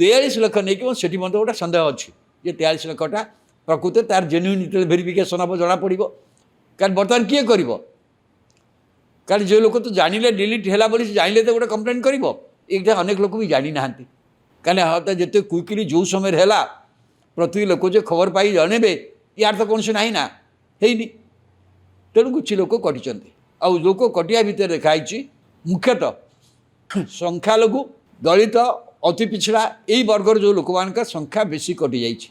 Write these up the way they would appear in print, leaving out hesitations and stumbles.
43 ଲକ୍ଷ ନେଇକି ସେଠି ମଧ୍ୟ ଗୋଟେ ସନ୍ଦେହ ଅଛି ଯେ 43 ଲକ୍ଷଟା ପ୍ରକୃତ ତାର ଜେନ୍ୟୁଇନିଟି ଭେରିଫିକେସନ୍ ହେବ ଜଣାପଡ଼ିବ। କାରଣ ବର୍ତ୍ତମାନ କିଏ କରିବ? କାରଣ ଯେଉଁ ଲୋକ ତ ଜାଣିଲେ ଡିଲିଟ୍ ହେଲା ବୋଲି ସେ ଜାଣିଲେ ତ ଗୋଟେ କମ୍ପ୍ଲେନ୍ କରିବ। ଏଇଟା ଅନେକ ଲୋକ ବି ଜାଣିନାହାନ୍ତି। କାରଣ ହଠାତ୍ ଯେତେ କୁଇକଲି ଯେଉଁ ସମୟରେ ହେଲା ପ୍ରତି ଲୋକ ଯେ ଖବର ପାଇ ଜଣେଇବେ ୟାର ତ କୌଣସି ନାହିଁ ନା, ହେଇନି। ତେଣୁ କିଛି ଲୋକ କଟିଛନ୍ତି। ଆଉ ଲୋକ କଟିବା ଭିତରେ ଦେଖାହେଇଛି ମୁଖ୍ୟତଃ ସଂଖ୍ୟାଲଘୁ, ଦଳିତ, ଅତି ପିଛଡ଼ା ଏଇ ବର୍ଗର ଯେଉଁ ଲୋକମାନଙ୍କର ସଂଖ୍ୟା ବେଶୀ କଟିଯାଇଛି।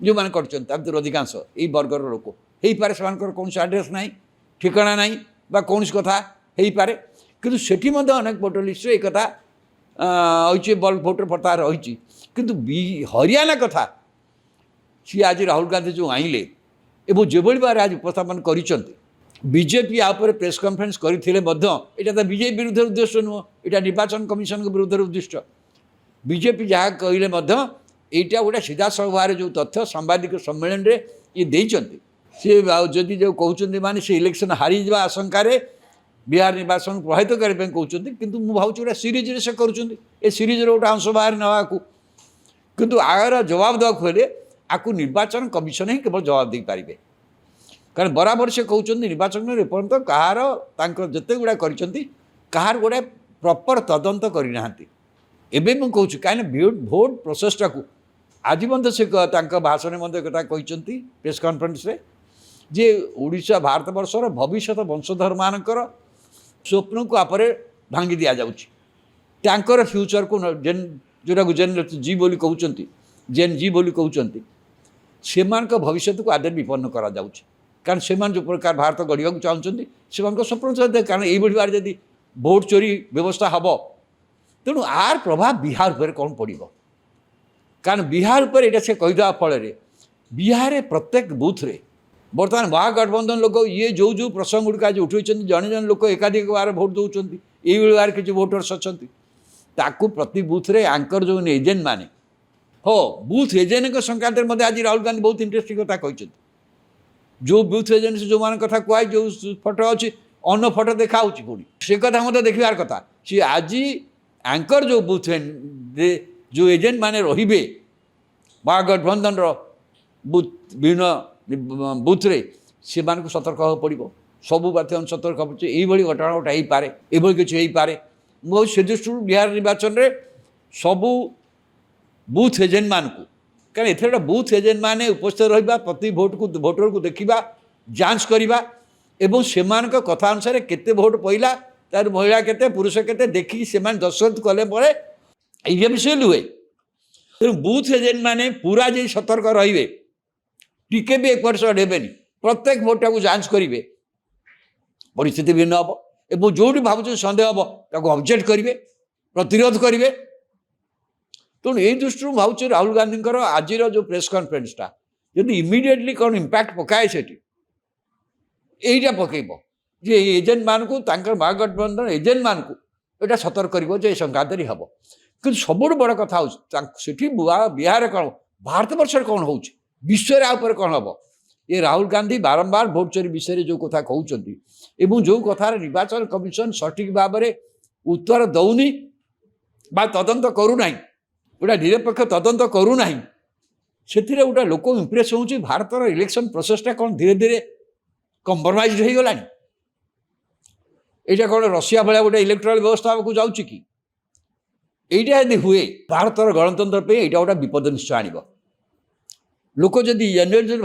ଯେଉଁମାନେ କରିଛନ୍ତି ତା ଭିତରେ ଅଧିକାଂଶ ଏଇ ବର୍ଗର ଲୋକ ହେଇପାରେ। ସେମାନଙ୍କର କୌଣସି ଆଡ୍ରେସ୍ ନାହିଁ, ଠିକଣା ନାହିଁ ବା କୌଣସି କଥା ହେଇପାରେ। କିନ୍ତୁ ସେଠି ମଧ୍ୟ ଅନେକ ଭୋଟର ଲିଷ୍ଟରେ ଏଇ କଥା ରହିଛି, ବଲ୍କ ଭୋଟର ପତା ରହିଛି। କିନ୍ତୁ ହରିୟାଣା କଥା ସିଏ ଆଜି ରାହୁଲ ଗାନ୍ଧୀ ଯେଉଁ ଆଣିଲେ ଏବଂ ଯେଭଳି ଭାବରେ ଆଜି ଉପସ୍ଥାପନ କରିଛନ୍ତି, ବିଜେପି ଆ ଉପରେ ପ୍ରେସ୍ କନଫରେନ୍ସ କରିଥିଲେ ମଧ୍ୟ ଏଇଟା ତ ବିଜେପି ବିରୁଦ୍ଧରେ ଉଦ୍ଦେଶ୍ୟ ନୁହଁ, ଏଇଟା ନିର୍ବାଚନ କମିଶନଙ୍କ ବିରୁଦ୍ଧରେ ଉଦ୍ଦିଷ୍ଟ। ବିଜେପି ଯାହା କହିଲେ ମଧ୍ୟ এইটা গোটা সিধাসলখ ভাবে যে তথ্য সাংবাদিক সম্মেলনের ইয়ে দিয়েছেন সে যদি যে কৌন মানে সে ইলেকশন হারিযা আশঙ্কার বিহার নির্বাচন প্রভাবিত করা কৌন, কিন্তু মু ভাবছি গোটা সিরিজরে সে করছেন এ সিরিজর গোটা অংশ বাহার নেওয়া কিন্তু আগার জবাব দেওয়া হলে আকু নির্বাচন কমিশন হি কেবল জবাব দিয়ে পারে। কারণ বরাবর সে কৌন নির্বাচন এপর্যন্ত কাহার তাঁর যেতে গুড়া করছেন কাহার গোটা প্রপর তদন্ত করে না। এবে মু কହୁଛି কাহিଁକି ভোট প্রসেসটাକୁ আজ মধ্যে সে তাঁর ভাষণে মধ্যে কথা କହିଛନ୍ତି প্রেস কনফরেন্সরে যে ওড়িশা ভারতবর্ষর ভবিষ্যৎ বংশধর মানকর স্বপ্নକୁ আপরে ভাঙ্গি দিয়া যাଉଛି। তাঁকর ফ্ୟୁଚରକୁ ଯେଉଁଟାକୁ ଜେନ୍ ଜି ବୋଲି କହୁଛନ୍ତି, ଜେନ୍ ଜି ବୋଲି କହୁଛନ୍ତି, ସେମାନଙ୍କ ଭବିଷ୍ୟତକୁ ଆଦରେ ବିପନ୍ନ କରାଯାଉଛି। କାରଣ ସେମାନେ ଯେଉଁ ପ୍ରକାର ଭାରତ ଗଢ଼ିବାକୁ ଚାହୁଁଛନ୍ତି ସେମାନଙ୍କ ସ୍ୱପ୍ନ ସହିତ, କାରଣ এইଭଳି ଭାବରେ ଯଦି ଭୋଟ ଚୋରି ବ୍ୟବସ୍ଥା ହେବ ତେଣୁ ଆର ପ୍ରଭାବ ବିହାର ଉପରେ କ'ଣ ପଡ଼ିବ? କାରଣ ବିହାର ଉପରେ ଏଇଟା ସେ କହିଦେବା ଫଳରେ ବିହାରରେ ପ୍ରତ୍ୟେକ ବୁଥରେ ବର୍ତ୍ତମାନ ମହାଗଠବନ୍ଧନ ଲୋକ ଇଏ ଯେଉଁ ଯେଉଁ ପ୍ରସଙ୍ଗ ଗୁଡ଼ିକ ଆଜି ଉଠାଇଛନ୍ତି, ଜଣେ ଜଣେ ଲୋକ ଏକାଧିକ ବାର ଭୋଟ ଦେଉଛନ୍ତି, ଏଇଭଳି ଭାବରେ କିଛି ଭୋଟର୍ସ ଅଛନ୍ତି, ତାକୁ ପ୍ରତି ବୁଥରେ ଆଙ୍କର ଯେଉଁ ଏଜେଣ୍ଟ ମାନେ ବୁଥ୍ ଏଜେଣ୍ଟଙ୍କ ସଂକ୍ରାନ୍ତରେ ମଧ୍ୟ ଆଜି ରାହୁଲ ଗାନ୍ଧୀ ବହୁତ ଇଣ୍ଟରେଷ୍ଟିଂ କଥା କହିଛନ୍ତି। ଯେଉଁ ବୁଥ୍ ଏଜେଣ୍ଟ ଯେଉଁମାନଙ୍କ କଥା କୁହାଯାଏ, ଯେଉଁ ଫଟୋ ଅଛି ଅନ୍ୟ ଫଟୋ ଦେଖାହେଉଛି ପୁଣି ସେ କଥା ମଧ୍ୟ ଦେଖିବାର କଥା। ସେ ଆଜି ଆଙ୍କର ଯେଉଁ ବୁଥ୍ ଯେଉଁ ଏଜେଣ୍ଟ ମାନେ ରହିବେ ମହାଗଠବନ୍ଧନର ବିଭିନ୍ନ ବୁଥରେ ସେମାନଙ୍କୁ ସତର୍କ ହେବାକୁ ପଡ଼ିବ। ସବୁ ବର୍ତ୍ତମାନ ସତର୍କ ହେଉଛି ଏଇଭଳି ଘଟଣା ଗୋଟେ ହେଇପାରେ, ଏଭଳି କିଛି ହେଇପାରେ। ମୁଁ ସେ ଦୃଷ୍ଟିରୁ ବିହାର ନିର୍ବାଚନରେ ସବୁ ବୁଥ୍ ଏଜେଣ୍ଟମାନଙ୍କୁ, କାରଣ ଏଥିରେ ଗୋଟେ ବୁଥ୍ ଏଜେଣ୍ଟମାନେ ଉପସ୍ଥିତ ରହିବା, ପ୍ରତି ଭୋଟରକୁ ଦେଖିବା, ଯାଞ୍ଚ କରିବା ଏବଂ ସେମାନଙ୍କ କଥା ଅନୁସାରେ କେତେ ଭୋଟ ପଇଲା, ତାର ମହିଳା କେତେ ପୁରୁଷ କେତେ ଦେଖିକି ସେମାନେ ଦସ୍ତଖତ କଲେ ପରେ ଏଇଟା ବିଷୟ ହୁଏ। ତେଣୁ ବୁଥ୍ ଏଜେଣ୍ଟ ମାନେ ପୁରା ଯେ ସତର୍କ ରହିବେ, ଟିକେ ବି ଏପଟ ସେପଟ ହେବେନି, ପ୍ରତ୍ୟେକ ଭୋଟଟାକୁ ଯାଞ୍ଚ କରିବେ, ପରିସ୍ଥିତି ଭିନ୍ନ ହେବ ଏବଂ ଯେଉଁଠି ଭାବୁଛନ୍ତି ସନ୍ଦେହ ହେବ ତାକୁ ଅବଜେକ୍ଟ କରିବେ, ପ୍ରତିରୋଧ କରିବେ। ତେଣୁ ଏଇ ଦୃଷ୍ଟିରୁ ମୁଁ ଭାବୁଛି ରାହୁଲ ଗାନ୍ଧୀଙ୍କର ଆଜିର ଯେଉଁ ପ୍ରେସ୍ କନଫରେନ୍ସଟା ଯଦି ଇମିଡ଼ିଏଟଲି କ'ଣ ଇମ୍ପାକ୍ଟ ପକାଏ ସେଠି এইটা ପକାଇବ ଯେ ଏଇ ଏଜେଣ୍ଟମାନଙ୍କୁ ତାଙ୍କର ମହାଗଠବନ୍ଧନ ଏଜେଣ୍ଟମାନଙ୍କୁ ଏଇଟା ସତର୍କ କରିବ ଯେ ଏ ସଂକ୍ରାନ୍ତରେ ହେବ। କିନ୍ତୁ ସବୁଠୁ ବଡ଼ କଥା ହେଉଛି ସେଠି ବିହାରରେ କ'ଣ, ଭାରତବର୍ଷରେ କ'ଣ ହେଉଛି, ବିଶ୍ୱରେ ଆ ଉପରେ କ'ଣ ହେବ। ଏ ରାହୁଲ ଗାନ୍ଧୀ ବାରମ୍ବାର ଭୋଟ ଚୋରି ବିଷୟରେ ଯେଉଁ କଥା କହୁଛନ୍ତି ଏବଂ ଯେଉଁ କଥାରେ ନିର୍ବାଚନ କମିଶନ ସଠିକ୍ ଭାବରେ ଉତ୍ତର ଦେଉନି ବା ତଦନ୍ତ କରୁନାହିଁ, ଗୋଟା ନିରପେକ୍ଷ ତଦନ୍ତ କରୁନାହିଁ, ସେଥିରେ ଗୋଟେ ଲୋକ ଇମ୍ପ୍ରେସ୍ ହେଉଛି ଭାରତର ଇଲେକ୍ସନ ପ୍ରୋସେସଟା କ'ଣ ଧୀରେ ଧୀରେ କମ୍ପ୍ରମାଇଜ୍ ହେଇଗଲାଣି। এইটা କ'ଣ ରଷିଆ ଭଳିଆ ଗୋଟେ ଇଲେକ୍ଟ୍ରାଲ ବ୍ୟବସ୍ଥା ହେବାକୁ ଯାଉଛି କି? এইটা ଯଦି ହୁଏ ଭାରତର ଗଣତନ୍ତ୍ର ପାଇଁ ଏଇଟା ଗୋଟେ ବିପଦ ନିଶ୍ଚୟ ଆଣିବ। ଲୋକ ଯଦି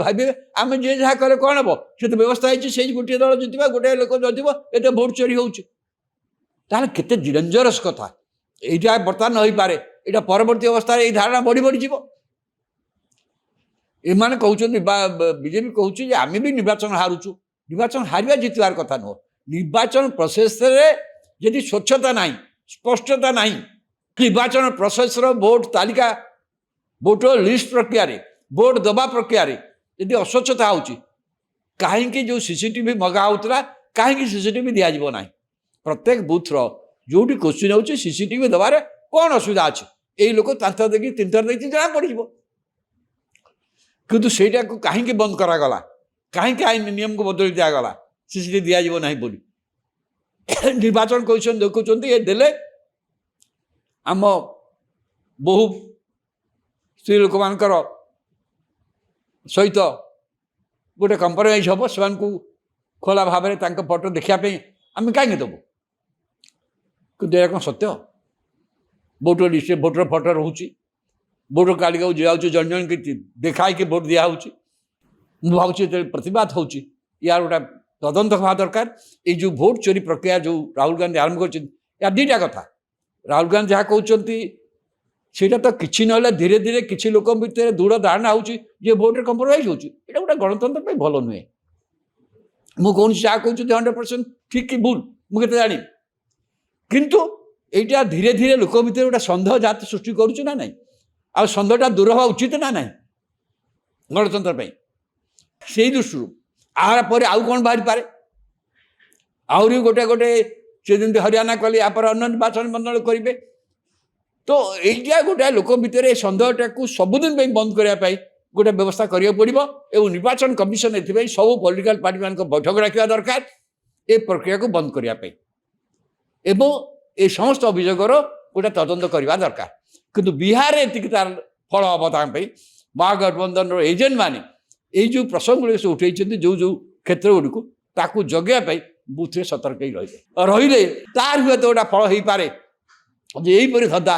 ଭାବିବେ ଆମେ ଯିଏ ଯାହା କଲେ କ'ଣ ହେବ, ସେ ତ ବ୍ୟବସ୍ଥା ହେଇଛି, ସେଇ ଗୋଟିଏ ଦଳ ଜିତିବା, ଗୋଟିଏ ଲୋକ ଜିତିବ, ଏତେ ଭୋଟ ଚୋରି ହେଉଛି, ତାହେଲେ କେତେ ଡେଞ୍ଜରସ୍ କଥା। এইটা ବର୍ତ୍ତମାନ ହୋଇପାରେ, ଏଇଟା ପରବର୍ତ୍ତୀ ଅବସ୍ଥାରେ ଏଇ ଧାରଣା ବଢ଼ି ବଢ଼ିଯିବ। ଏମାନେ କହୁଛନ୍ତି ବା ବିଜେପି କହୁଛି ଯେ ଆମେ ବି ନିର୍ବାଚନ ହାରୁଛୁ। ନିର୍ବାଚନ ହାରିବା ଜିତିବାର କଥା ନୁହଁ। ନିର୍ବାଚନ ପ୍ରୋସେସରେ ଯଦି ସ୍ୱଚ୍ଛତା ନାହିଁ, ସ୍ପଷ୍ଟତା ନାହିଁ, ନିର୍ବାଚନ ପ୍ରୋସେସର ଭୋଟ ତାଲିକା, ଭୋଟର ଲିଷ୍ଟ ପ୍ରକ୍ରିୟାରେ, ଭୋଟ ଦେବା ପ୍ରକ୍ରିୟାରେ ଯଦି ଅସ୍ୱଚ୍ଛତା ହେଉଛି, କାହିଁକି ଯେଉଁ ସିସିଟିଭି ମଗା ହେଉଥିଲା କାହିଁକି ସିସିଟିଭି ଦିଆଯିବ ନାହିଁ? ପ୍ରତ୍ୟେକ ବୁଥର ଯେଉଁଠି କୋଶ୍ଚିନ୍ ହେଉଛି ସିସିଟିଭି ଦେବାରେ କ'ଣ ଅସୁବିଧା ଅଛି? ଏଇ ଲୋକ ତାନ୍ଥର ଦେଖି ତିନିଥର ଦେଖିଛି ଜଣା ପଡ଼ିଯିବ। କିନ୍ତୁ ସେଇଟାକୁ କାହିଁକି ବନ୍ଦ କରାଗଲା, କାହିଁକି ଆଇନ ନିୟମକୁ ବଦଳି ଦିଆଗଲା ସିସିଟିଭି ଦିଆଯିବ ନାହିଁ ବୋଲି? ନିର୍ବାଚନ କମିଶନ ଦେଖୁଛନ୍ତି ଏ ଦେଲେ ଆମ ବହୁ ସ୍ତ୍ରୀ ଲୋକମାନଙ୍କର ସହିତ ଗୋଟେ କମ୍ପ୍ରମାଇଜ୍ ହେବ, ସେମାନଙ୍କୁ ଖୋଲା ଭାବରେ ତାଙ୍କ ଫଟୋ ଦେଖିବା ପାଇଁ ଆମେ କାହିଁକି ଦେବୁ? କିନ୍ତୁ ଏହା କ'ଣ ସତ୍ୟ? ଭୋଟର ଲିଷ୍ଟରେ ଭୋଟର ଫଟୋ ରହୁଛି, ଭୋଟର କାର୍ଡ଼ ଯାଉଛି, ଜଣେ ଜଣେ ଦେଖା ହେଇକି ଭୋଟ ଦିଆହେଉଛି। ମୁଁ ଭାବୁଛି ଯେତେବେଳେ ପ୍ରତିବାଦ ହେଉଛି ୟାର ଗୋଟେ ତଦନ୍ତ ହେବା ଦରକାର। ଏଇ ଯେଉଁ ଭୋଟ ଚୋରି ପ୍ରକ୍ରିୟା ଯେଉଁ ରାହୁଲ ଗାନ୍ଧୀ ଆରମ୍ଭ କରିଛନ୍ତି, ୟା ଦୁଇଟା କଥା। ରାହୁଲ ଗାନ୍ଧୀ ଯାହା କହୁଛନ୍ତି ସେଇଟା ତ କିଛି ନହେଲେ ଧୀରେ ଧୀରେ କିଛି ଲୋକଙ୍କ ଭିତରେ ଦୃଢ଼ ଧାରଣା ହେଉଛି ଯେ ଭୋଟରେ କମ୍ପ୍ରମାଇଜ୍ ହେଉଛି। ଏଇଟା ଗୋଟେ ଗଣତନ୍ତ୍ର ପାଇଁ ଭଲ ନୁହେଁ। ମୁଁ କୌଣସି ଯାହା କହୁଛନ୍ତି 100% ଠିକ୍ କି ଭୁଲ ମୁଁ କେତେ ଜାଣିବି, କିନ୍ତୁ এইটা ধীরে ধীরে লোক ভিতরে গোটা সন্দেহ জাতি সৃষ্টি করছে না নাই? আর সন্দেহটা দূর হওয়া উচিত না নাই গণতন্ত্র পাই? সেই দৃষ্টিରୁ আহার পরে আউ কোণ বাহারি পারে? আহুরি গোটে গোটে সে যেমনি হরিয়ানা কলে ইয়াপরে অন্য নির্বাচন মন্ডল করবে। তো এইটা গোটা লোক ভিতরে এই সন্দেহটাকে সবুদিন পাই বন্ধ করা পাই গোটে ব্যবস্থা করা পড়ব এবং নির্বাচন কমিশন এথিপাই সব পলিটিকাল পার্টি মান বৈঠক রাখা দরকার এ প্রক্রিয়াকে বন্ধ করা পাই এবং এই সমস্ত অভিযোগর গোটে তদন্ত করা দরকার। কিন্তু বিহারে এতিকি তার ফল হব তাই মহাগঠবন্ধনর এজেন্ট মানে এই যে প্রসঙ্গগুলো সে উঠাইছেন যে যে ক্ষেত্রগুড়ি তাকে জগিয়া বুথে সতর্ক রহবে রহলে তার হুয়েত গোটা ফল হয়েপরে যে এইপরি ধন্দা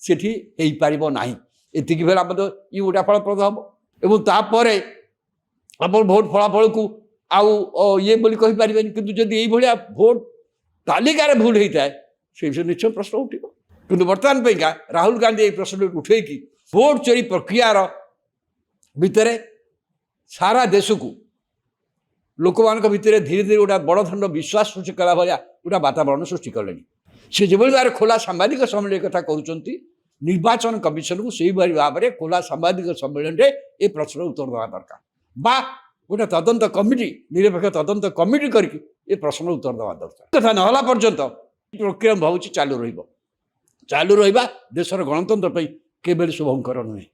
সেটি হয়েপার না। এতিকি বেলা মধ্যে ই গোটা ফলপ্রদ হব এবং তাপরে আপনার ভোট ফলাফলকু আউ ইয়ে বলে কহিপারে। কিন্তু যদি এইভাবে ভোট তালিকার ভুল হয়ে থাকে সেই বিষয়ে নিশ্চয় প্রশ্ন উঠিব। কিন্তু বর্তমান পাইকা রাহুল গান্ধী এই প্রশ্নটি উঠাইকি ভোট চোরি প্রক্রিয়ার ভিতরে সারা দেশকু লোকମାନଙ୍କ ভিতরে ধীরে ধীরে গোটা বড় ধরনের বিশ্বাস সৃষ্টি কলা ভায়া গোটা বাতাবরণ সৃষ্টি কলে। সে যেভাবে ভাবে খোলা সাংবাদিক সম্মেলন কথা করছেন নির্বাচন কমিশনকু সেইভাবে ভাবে খোলা সাংবাদিক সম্মেলনে এই প্রশ্নের উত্তর দেওয়া দরকার বা গোটা তদন্ত কমিটি নিরপেক্ষ তদন্ত কমিটি করি এই প্রশ্নের উত্তর দেওয়া দরকার। কথা নহলা পর্যন্ত প্রক্রিয়া ভাবুছি চালু রহবা দেশের গণতন্ত্র কেবে শুভঙ্কর নুহে।